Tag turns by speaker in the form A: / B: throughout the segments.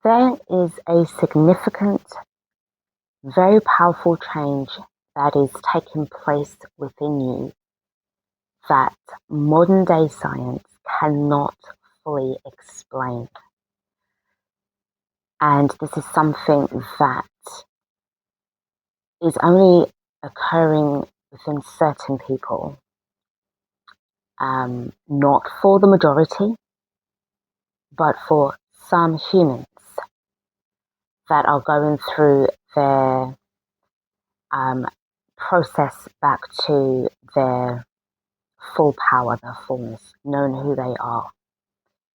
A: There is a significant, very powerful change that is taking place within you that modern day science cannot fully explain. And this is something that is only occurring within certain people, not for the majority, but for some humans that are going through their process back to their full power, their fullness, knowing who they are,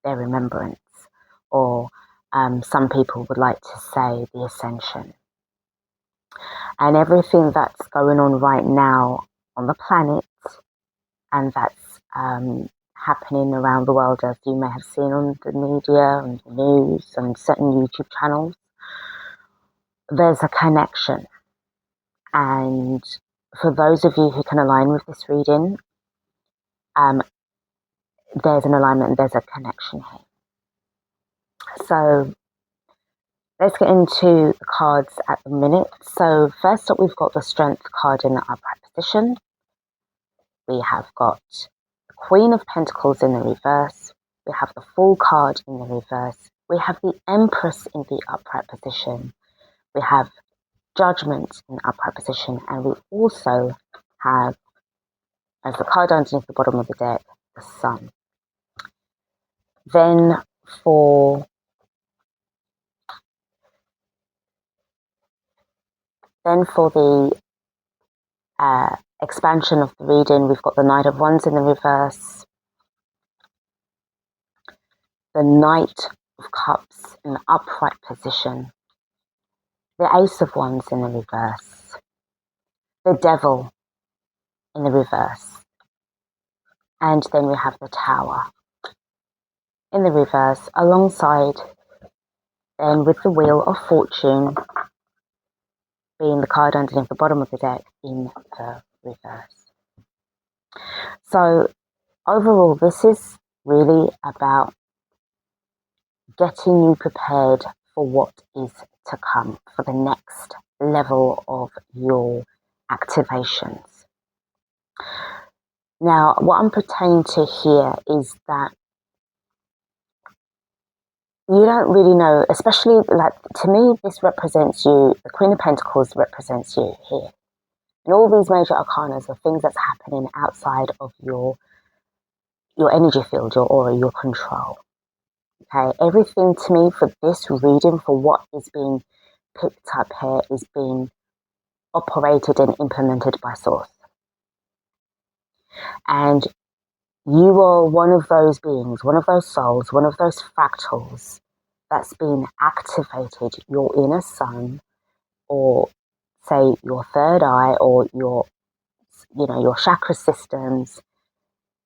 A: their remembrance, or some people would like to say the ascension. And everything that's going on right now on the planet and that's happening around the world, as you may have seen on the media and the news and certain YouTube channels, there's a connection. And for those of you who can align with this reading, there's an alignment and there's a connection here. So let's get into the cards at the minute. So first up, we've got the Strength card in the upright position. We have got the Queen of Pentacles in the reverse. We have the Fool card in the reverse. We have the Empress in the upright position. We have Judgment in the upright position. And we also have, as the card underneath the bottom of the deck, the Sun. Then for the expansion of the reading, we've got the Knight of Wands in the reverse, the Knight of Cups in the upright position, the Ace of Wands in the reverse, the Devil in the reverse, and then we have the Tower in the reverse, alongside then with the Wheel of Fortune being the card underneath the bottom of the deck in the reverse. So overall, this is really about getting you prepared for what is to come, for the next level of your activations. Now, what I'm pertaining to here is that you don't really know, especially like to me, this represents you. The Queen of Pentacles represents you here. And all these major arcanas are things that's happening outside of your energy field, your aura, your control. Okay, everything to me for this reading, for what is being picked up here, is being operated and implemented by Source. And you are one of those beings, one of those souls, one of those fractals that's been activated, your inner sun, or say your third eye, or your chakra systems.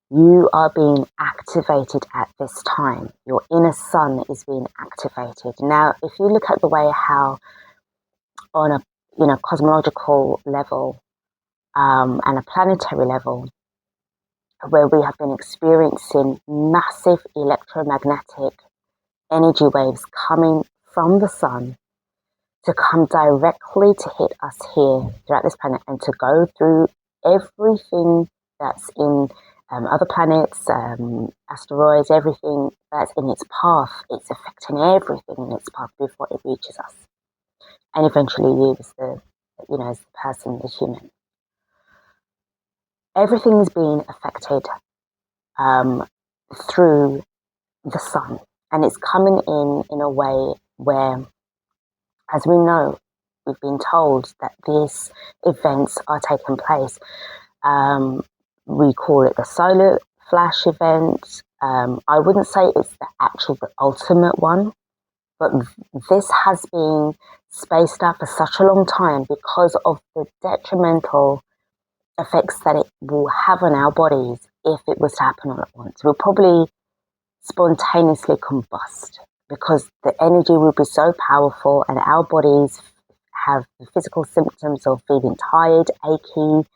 A: You are being activated at this time. Your inner sun is being activated. Now, if you look at the way how on a cosmological level and a planetary level, where we have been experiencing massive electromagnetic energy waves coming from the sun to come directly to hit us here throughout this planet and to go through everything that's in other planets, asteroids, everything that's in its path. It's affecting everything in its path before it reaches us. And eventually you as the person, the human. Everything is being affected through the sun. And it's coming in a way where, as we know, we've been told that these events are taking place. We call it the solar flash event. I wouldn't say it's the ultimate one, but this has been spaced out for such a long time because of the detrimental effects that it will have on our bodies if it was to happen all at once. We'll probably spontaneously combust because the energy will be so powerful and our bodies have the physical symptoms of feeling tired, achy,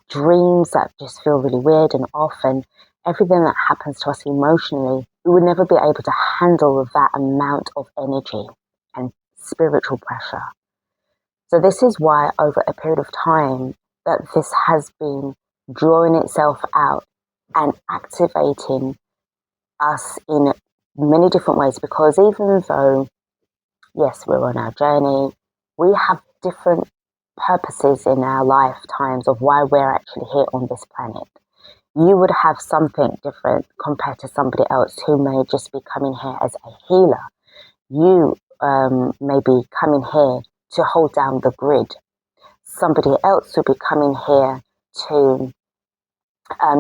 A: dreams that just feel really weird and off, and everything that happens to us emotionally, we would never be able to handle that amount of energy and spiritual pressure. So this is why over a period of time that this has been drawing itself out and activating us in many different ways, because even though, yes, we're on our journey, we have different purposes in our lifetimes of why we're actually here on this planet. You would have something different compared to somebody else who may just be coming here as a healer. You may be coming here to hold down the grid. Somebody else will be coming here to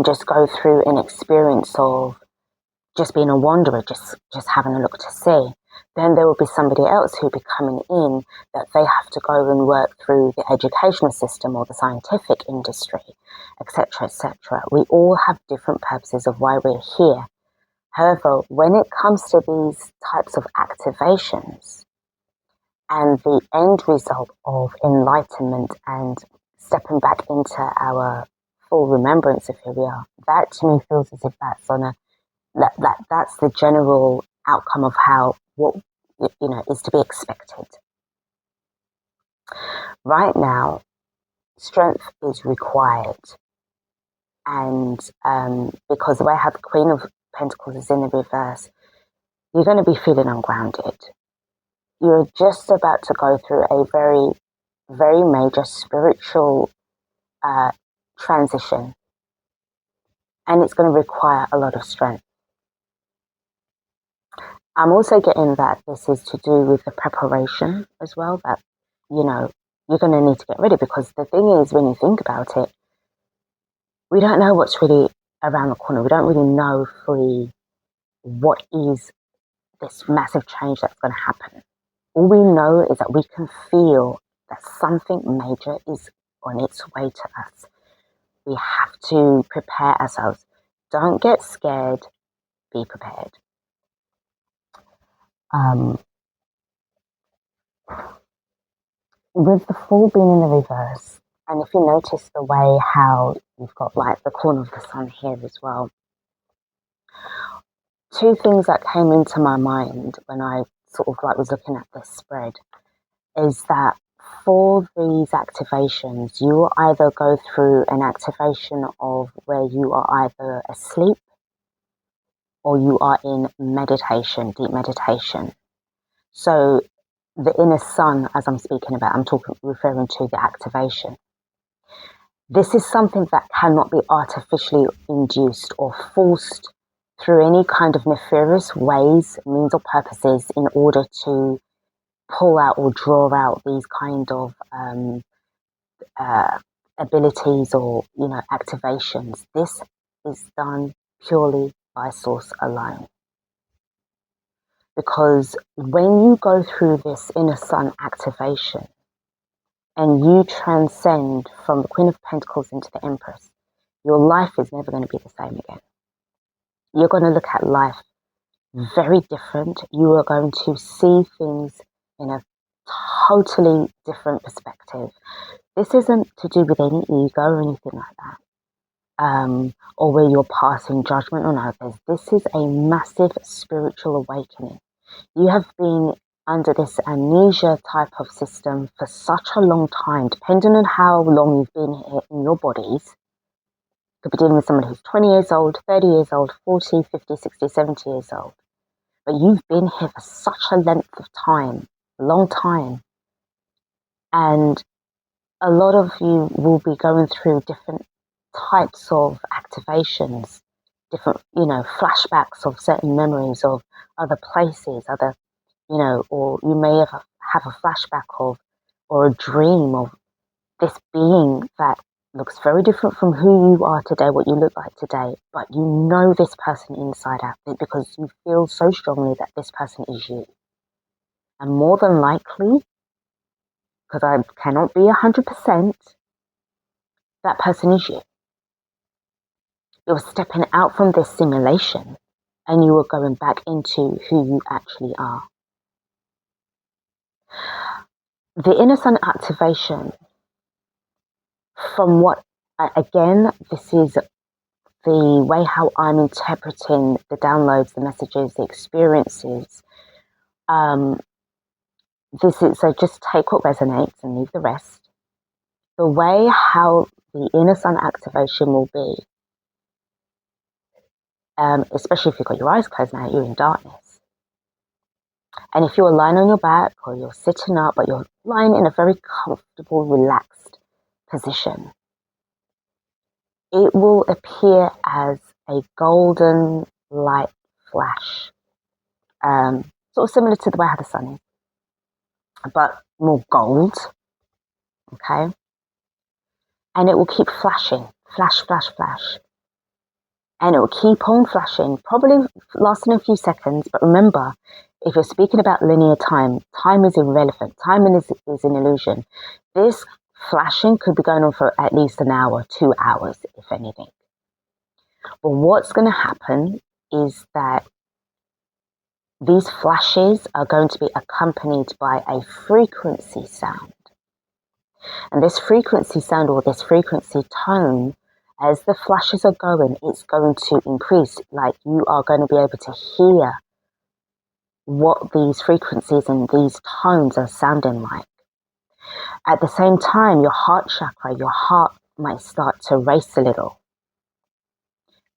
A: just go through an experience of just being a wanderer, just having a look to see. Then there will be somebody else who will be coming in that they have to go and work through the educational system or the scientific industry, etc., etc. We all have different purposes of why we're here. However, when it comes to these types of activations and the end result of enlightenment and stepping back into our full remembrance of who we are, that to me feels as if that's on a that's the general outcome of how what is to be expected. Right now, strength is required, and because the way how the Queen of Pentacles is in the reverse, you're going to be feeling ungrounded. You're just about to go through a very, very major spiritual transition, and it's going to require a lot of strength. I'm also getting that this is to do with the preparation as well, that, you're going to need to get ready, because the thing is, when you think about it, we don't know what's really around the corner. We don't really know fully what is this massive change that's going to happen. All we know is that we can feel that something major is on its way to us. We have to prepare ourselves. Don't get scared, be prepared. With the Fool being in the reverse, and if you notice the way how you've got like the corner of the sun here as well, two things that came into my mind when I sort of like was looking at this spread is that for these activations, you will either go through an activation of where you are either asleep or you are in meditation, deep meditation. So the inner sun, as I'm speaking about, referring to the activation. This is something that cannot be artificially induced or forced through any kind of nefarious ways, means or purposes in order to pull out or draw out these kind of abilities or, activations. This is done purely by source alone. Because when you go through this inner sun activation and you transcend from the Queen of Pentacles into the Empress, your life is never going to be the same again. You're going to look at life very different. You are going to see things in a totally different perspective. This isn't to do with any ego or anything like that, or where you're passing judgment on others. This is a massive spiritual awakening. You have been under this amnesia type of system for such a long time, depending on how long you've been here in your bodies. You could be dealing with someone who's 20 years old, 30 years old, 40, 50, 60, 70 years old. But you've been here for such a length of time, a long time. And a lot of you will be going through different types of activations, different, flashbacks of certain memories of other places, or you may have a flashback of, or a dream of this being that looks very different from who you are today, what you look like today, but you know this person inside out because you feel so strongly that this person is you. And more than likely, because I cannot be 100%, that person is you. You're stepping out from this simulation and you are going back into who you actually are. The inner sun activation, from what, again, this is the way how I'm interpreting the downloads, the messages, the experiences. So just take what resonates and leave the rest. The way how the inner sun activation will be, especially if you've got your eyes closed now, you're in darkness. And if you're lying on your back or you're sitting up, but you're lying in a very comfortable, relaxed position, it will appear as a golden light flash, sort of similar to the way how the sun is, but more gold, okay? And it will keep flashing, flash, flash, flash. And it will keep on flashing, probably lasting a few seconds. But remember, if you're speaking about linear time, time is irrelevant. Time is an illusion. This flashing could be going on for at least an hour, 2 hours, if anything. But what's going to happen is that these flashes are going to be accompanied by a frequency sound. And this frequency sound, or this frequency tone, as the flashes are going, it's going to increase. Like, you are going to be able to hear what these frequencies and these tones are sounding like. At the same time, your heart chakra, your heart might start to race a little.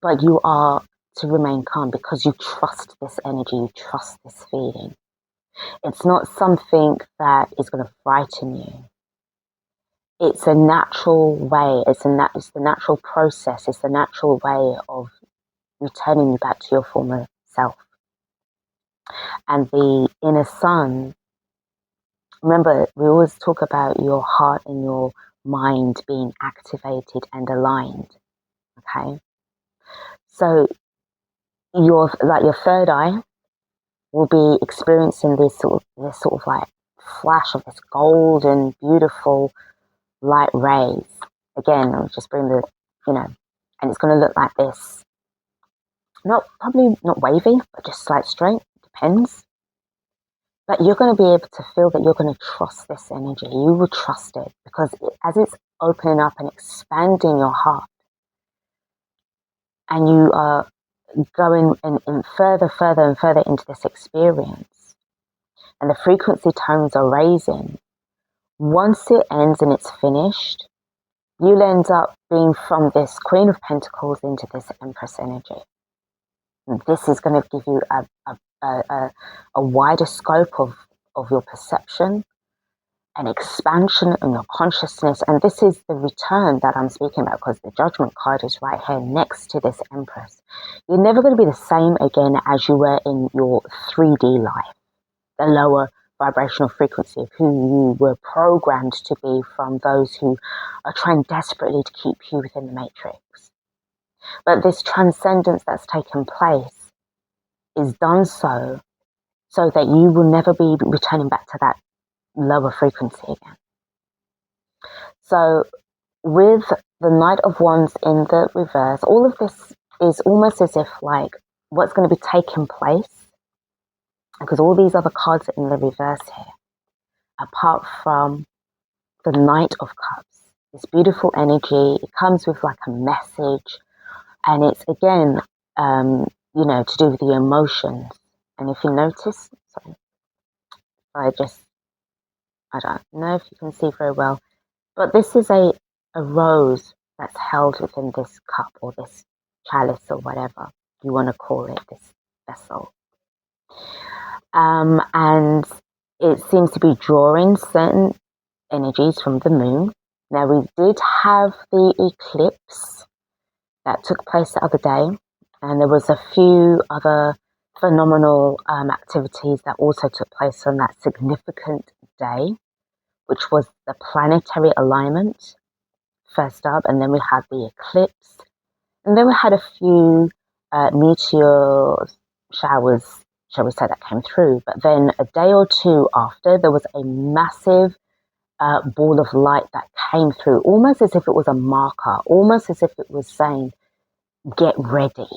A: But you are to remain calm because you trust this energy, you trust this feeling. It's not something that is going to frighten you. It's a natural way, it's the natural process, it's the natural way of returning you back to your former self. And the inner sun, remember, we always talk about your heart and your mind being activated and aligned, okay? So your third eye will be experiencing this sort of like flash of this golden, beautiful light rays. Again, I'll just bring the, and it's going to look like this. Probably not wavy, but just slight straight, depends. But you're going to be able to feel that you're going to trust this energy. You will trust it because as it's opening up and expanding your heart, and you are going and further and further into this experience, and the frequency tones are raising, once it ends and it's finished, you'll end up being from this Queen of Pentacles into this Empress energy. And this is going to give you a wider scope of your perception, an expansion in your consciousness. And this is the return that I'm speaking about, because the Judgment card is right here next to this Empress. You're never going to be the same again as you were in your 3D life, the lower vibrational frequency of who you were programmed to be from those who are trying desperately to keep you within the matrix. But this transcendence that's taken place is done so that you will never be returning back to that lower frequency again. So with the Knight of Wands in the reverse, all of this is almost as if like what's going to be taking place, because all these other cards are in the reverse here, apart from the Knight of Cups. This beautiful energy, it comes with like a message, and it's again, to do with the emotions. And if you notice, I don't know if you can see very well, but this is a rose that's held within this cup or this chalice or whatever you want to call it, this vessel. And it seems to be drawing certain energies from the moon. Now, we did have the eclipse that took place the other day, and there was a few other phenomenal activities that also took place on that significant day, which was the planetary alignment first up, and then we had the eclipse, and then we had a few meteor showers, shall we say, that came through. But then a day or two after, there was a massive ball of light that came through, almost as if it was a marker, almost as if it was saying, get ready.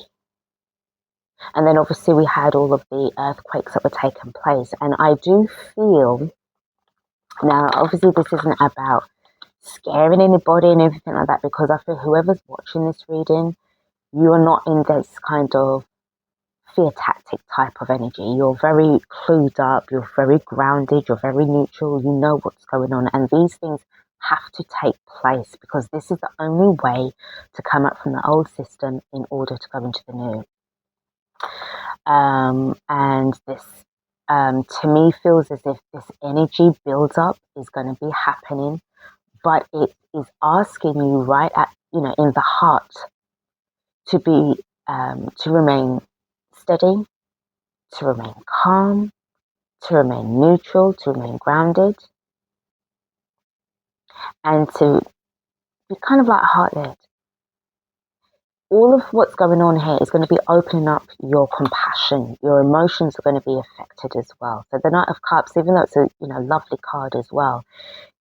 A: And then obviously we had all of the earthquakes that were taking place. And I do feel, now obviously this isn't about scaring anybody and everything like that, because I feel whoever's watching this reading, You are not in this kind of fear tactic type of energy. You're very clued up, you're very grounded, you're very neutral, you know what's going on. And these things have to take place because this is the only way to come up from the old system in order to go into the new. And this, to me, feels as if this energy build-up is going to be happening, but it is asking you right at, in the heart to be, to remain steady, to remain calm, to remain neutral, to remain grounded, and to be kind of like heart-led. All of what's going on here is going to be opening up your compassion. Your emotions are going to be affected as well. So the Knight of Cups, even though it's a lovely card as well,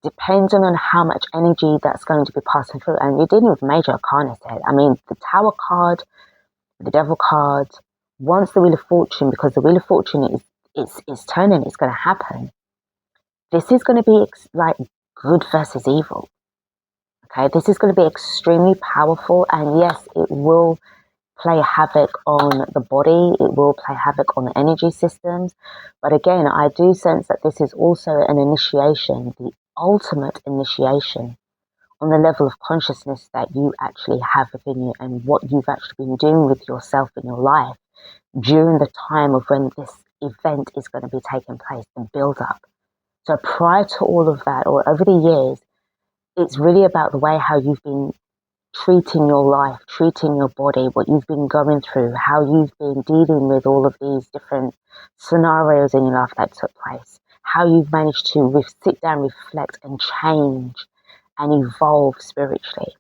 A: depending on how much energy that's going to be passing through. And you're dealing with major arcana here. I mean, the Tower card, the Devil card, once the Wheel of Fortune, because the Wheel of Fortune is turning, it's going to happen. This is going to be like good versus evil. Okay, this is going to be extremely powerful, and yes, it will play havoc on the body, it will play havoc on the energy systems, but again, I do sense that this is also an initiation, the ultimate initiation on the level of consciousness that you actually have within you and what you've actually been doing with yourself in your life during the time of when this event is going to be taking place and build up. So prior to all of that, or over the years, it's really about the way how you've been treating your life, treating your body, what you've been going through, how you've been dealing with all of these different scenarios in your life that took place, how you've managed to sit down, reflect and change and evolve spiritually.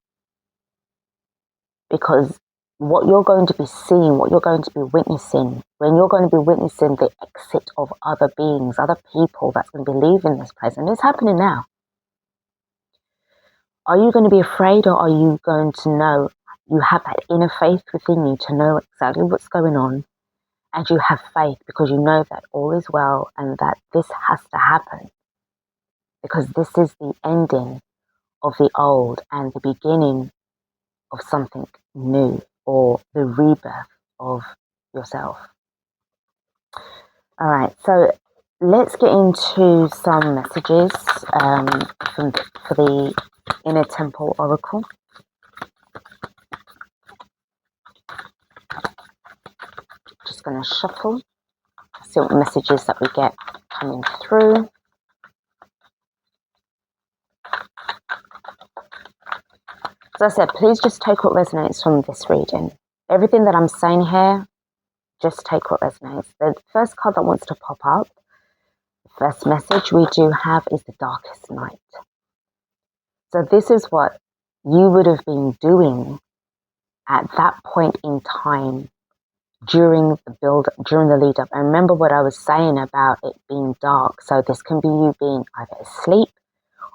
A: Because what you're going to be seeing, what you're going to be witnessing, when you're going to be witnessing the exit of other beings, other people that's going to be leaving this place, and it's happening now. Are you going to be afraid, or are you going to know you have that inner faith within you to know exactly what's going on, and you have faith because you know that all is well and that this has to happen because this is the ending of the old and the beginning of something new, or the rebirth of yourself. All right, so let's get into some messages for the Inner Temple Oracle. Just going to shuffle, see what messages that we get coming through. As I said, please just take what resonates from this reading. Everything that I'm saying here, just take what resonates. The first card that wants to pop up, the first message we do have is the Darkest Night. So this is what you would have been doing at that point in time during the lead up. And remember what I was saying about it being dark. So this can be you being either asleep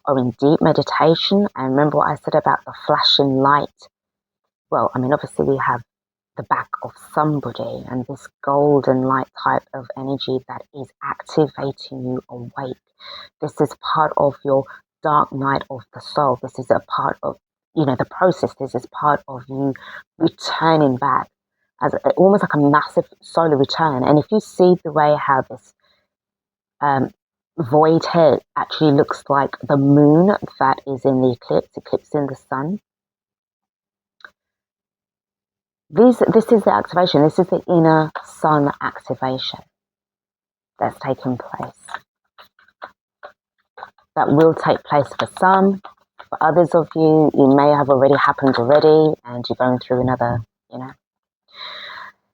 A: or in deep meditation. And remember what I said about the flashing light. Well, I mean, obviously we have the back of somebody and this golden light type of energy that is activating you awake. This is part of your dark night of the soul. This is a part of, the process. This is part of you returning back as almost like a massive solar return. And if you see the way how this void here actually looks like the moon that is in the eclipsing the sun. This is the activation. This is the inner sun activation that's taking place. That will take place for some. For others of you, it may have already happened already and you're going through another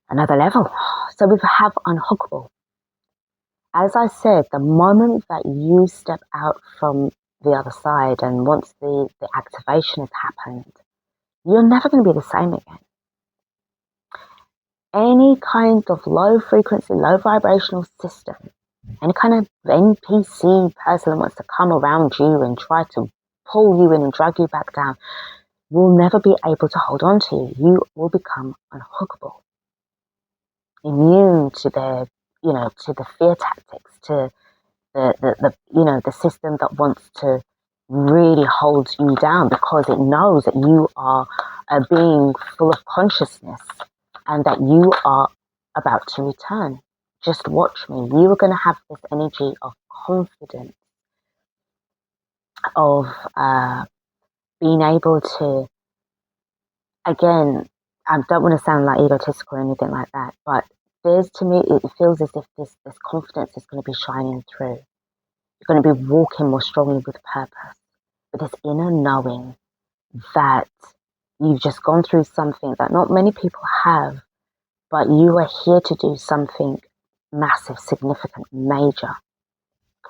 A: level. So we have unhookable. As I said, the moment that you step out from the other side and once the activation has happened, you're never going to be the same again. Any kind of low frequency, low vibrational system, any kind of NPC person that wants to come around you and try to pull you in and drag you back down will never be able to hold on to you. You will become unhookable, immune to their, to the fear tactics, to the system that wants to really holds you down because it knows that you are a being full of consciousness and that you are about to return. Just watch me. You are going to have this energy of confidence, of being able to, again, I don't want to sound like egotistical or anything like that, but to me, it feels as if this confidence is going to be shining through. You're going to be walking more strongly with purpose, with this inner knowing that you've just gone through something that not many people have, but you are here to do something massive, significant, major.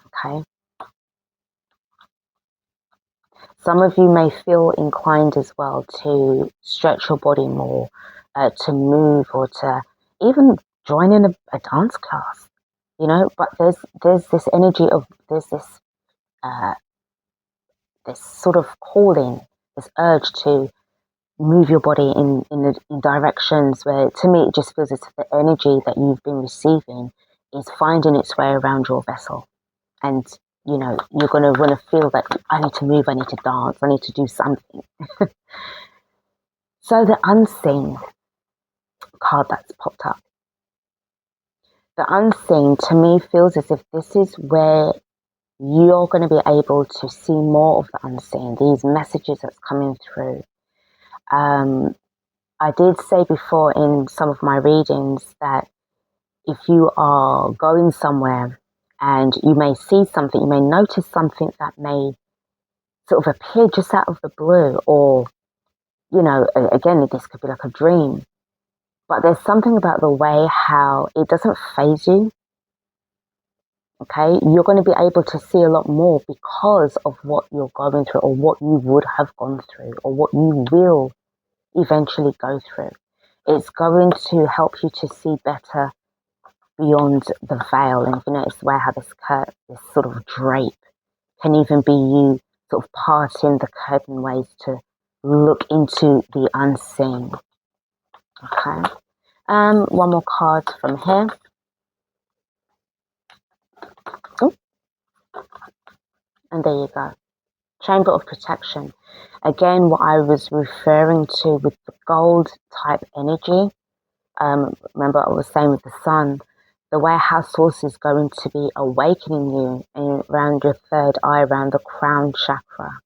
A: Okay? Some of you may feel inclined as well to stretch your body more, to move, or to even join in a dance class, but there's this energy of, there's this sort of calling, this urge to move your body in directions where, to me, it just feels as if the energy that you've been receiving is finding its way around your vessel. And, you're going to want to feel that I need to move, I need to dance, I need to do something. So the unseen card that's popped up. The unseen, to me, feels as if this is where you're going to be able to see more of the unseen, these messages that's coming through. I did say before in some of my readings that if you are going somewhere and you may see something, you may notice something that may sort of appear just out of the blue, or, again, this could be like a dream, but there's something about the way how it doesn't faze you. Okay, you're going to be able to see a lot more because of what you're going through, or what you would have gone through, or what you will eventually go through. It's going to help you to see better beyond the veil. And if you notice the way how this sort of drape can even be you sort of parting the curtain ways to look into the unseen. Okay. One more card from here. Oh, and there you go. Chamber of Protection. Again, what I was referring to with the gold type energy. Remember, I was saying with the sun, the way how source is going to be awakening you around your third eye, around the crown chakra,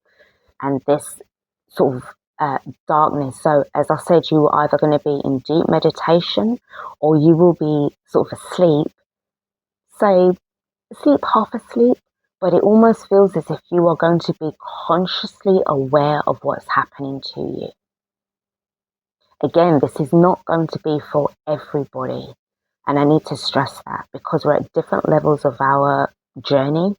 A: and this sort of darkness. So, as I said, you are either going to be in deep meditation, or you will be sort of asleep, say, half asleep, but it almost feels as if you are going to be consciously aware of what's happening to you. Again, this is not going to be for everybody. And I need to stress that because we're at different levels of our journey.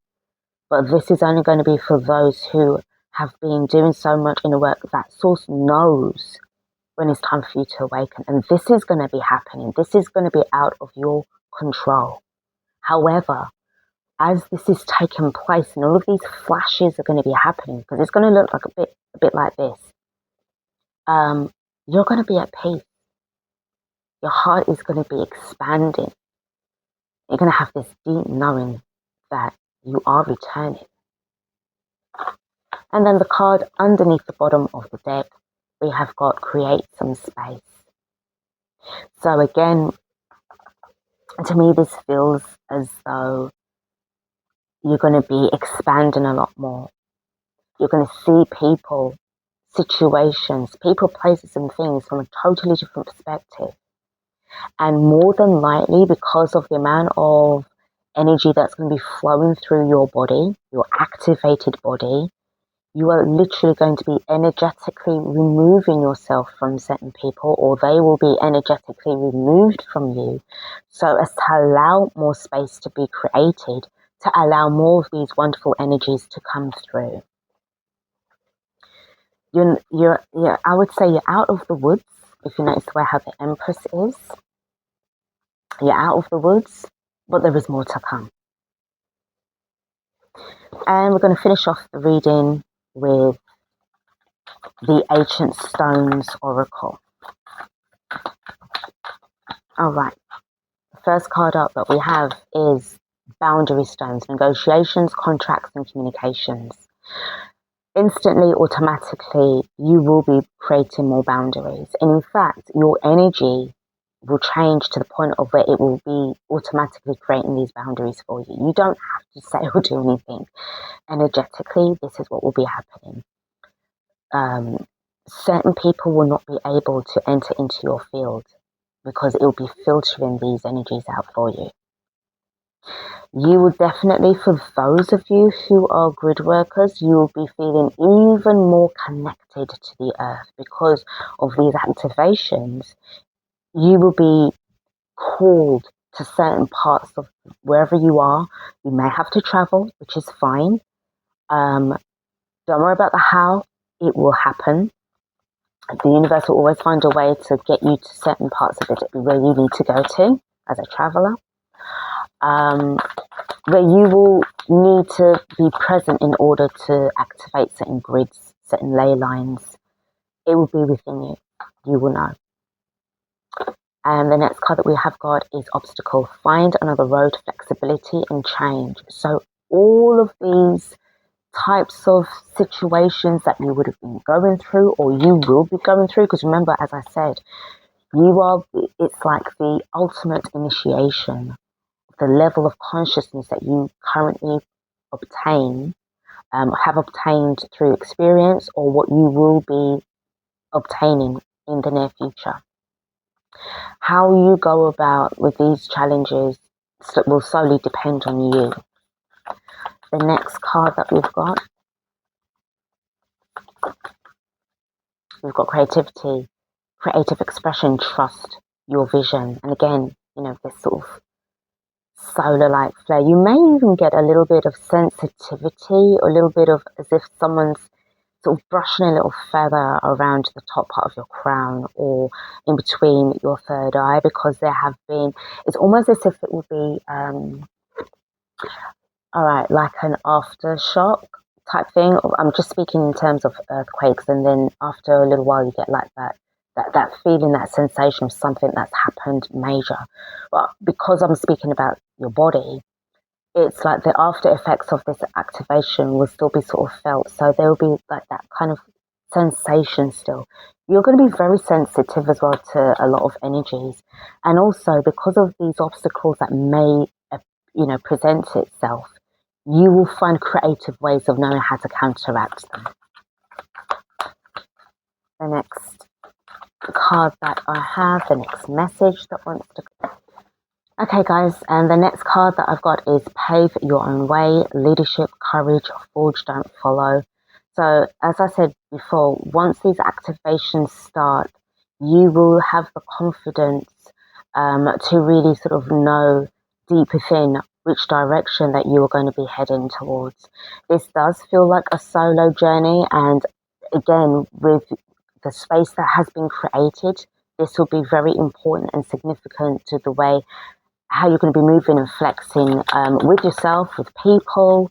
A: But this is only going to be for those who have been doing so much inner work that source knows when it's time for you to awaken. And this is going to be happening. This is going to be out of your control. However, as this is taking place and all of these flashes are going to be happening, because it's going to look like a bit like this, you're going to be at peace. Your heart is going to be expanding. You're going to have this deep knowing that you are returning. And then the card underneath the bottom of the deck, we have got create some space. So again, to me, this feels as though you're going to be expanding a lot more. You're going to see people, situations, people, places, and things from a totally different perspective. And more than likely, because of the amount of energy that's going to be flowing through your body, your activated body, you are literally going to be energetically removing yourself from certain people, or they will be energetically removed from you, so as to allow more space to be created, to allow more of these wonderful energies to come through. I would say you're out of the woods, if you notice the way how the Empress is. You're out of the woods, but there is more to come. And we're going to finish off the reading with the Ancient Stones Oracle. All right. The first card up that we have is Boundary Stones, Negotiations, Contracts, and Communications. instantly, automatically, you will be creating more boundaries. And in fact, your energy will change to the point of where it will be automatically creating these boundaries for you. You don't have to say or do anything. Energetically, this is what will be happening. Certain people will not be able to enter into your field because it will be filtering these energies out for you. You will definitely, for those of you who are grid workers, you will be feeling even more connected to the earth because of these activations. You will be called to certain parts of wherever you are. You may have to travel, which is fine. Don't worry about the how, it will happen. The universe will always find a way to get you to certain parts of it where you need to go to as a traveler. Where you will need to be present in order to activate certain grids, certain ley lines. It will be within you. You will know. And the next card that we have got is Obstacle. Find another road, flexibility and change. So all of these types of situations that you would have been going through or you will be going through, because remember, as I said, it's like the ultimate initiation, the level of consciousness that you currently have obtained through experience, or what you will be obtaining in the near future. How you go about with these challenges will solely depend on you. The next card that we've got creativity, creative expression, trust your vision. And again, this sort of solar-like flare. You may even get a little bit of sensitivity, or a little bit of as if someone's sort of brushing a little feather around the top part of your crown or in between your third eye, because it's almost as if it would be, like an aftershock type thing. I'm just speaking in terms of earthquakes, and then after a little while you get like that feeling, that sensation of something that's happened major. But because I'm speaking about your body, it's like the after effects of this activation will still be sort of felt. So there will be like that kind of sensation still. You're going to be very sensitive as well to a lot of energies. And also because of these obstacles that may, present itself, you will find creative ways of knowing how to counteract them. The next card that I have, the next message that wants to... Okay, guys, and the next card that I've got is Pave Your Own Way, Leadership, Courage, Forge, Don't Follow. So, as I said before, once these activations start, you will have the confidence to really sort of know deep within which direction that you are going to be heading towards. This does feel like a solo journey, and again, with the space that has been created, this will be very important and significant to the way how you're going to be moving and flexing with yourself, with people,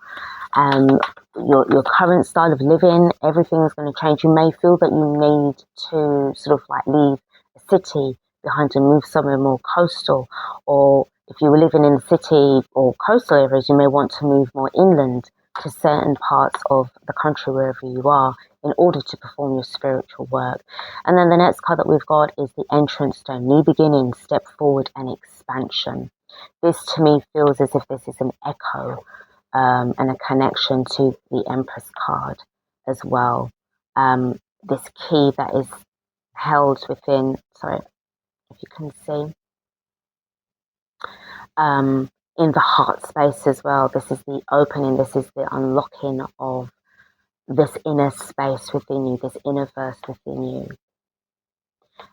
A: your current style of living. Everything is going to change. You may feel that you need to sort of like leave a city behind and move somewhere more coastal, or if you were living in the city or coastal areas, you may want to move more inland to certain parts of the country, wherever you are, in order to perform your spiritual work. And then the next card that we've got is the Entrance Stone, New Beginnings, Step Forward and Expansion. This to me feels as if this is an echo and a connection to the Empress card as well. This key that is held within, sorry if you can see, in the heart space as well. This is the opening, this is the unlocking of this inner space within you, this inner verse within you.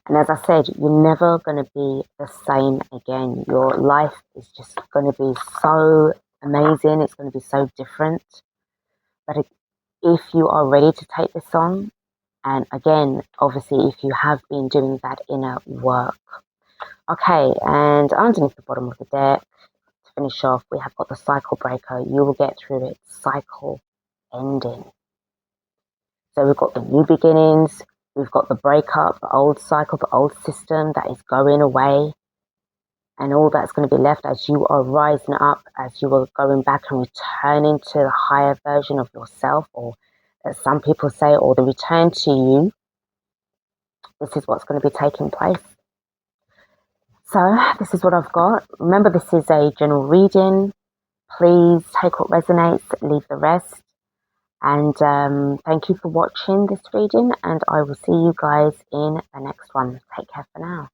A: And as I said, you're never going to be the same again. Your life is just going to be so amazing. It's going to be so different. But if you are ready to take this on, and again, obviously, if you have been doing that inner work. Okay, and underneath the bottom of the deck, to finish off, we have got the cycle breaker. You will get through it. Cycle ending. So we've got the new beginnings, we've got the breakup, the old cycle, the old system that is going away, and all that's going to be left as you are rising up, as you are going back and returning to the higher version of yourself, or as some people say, or the return to you, this is what's going to be taking place. So this is what I've got. Remember, this is a general reading. Please take what resonates, leave the rest. And thank you for watching this reading, and I will see you guys in the next one. Take care for now.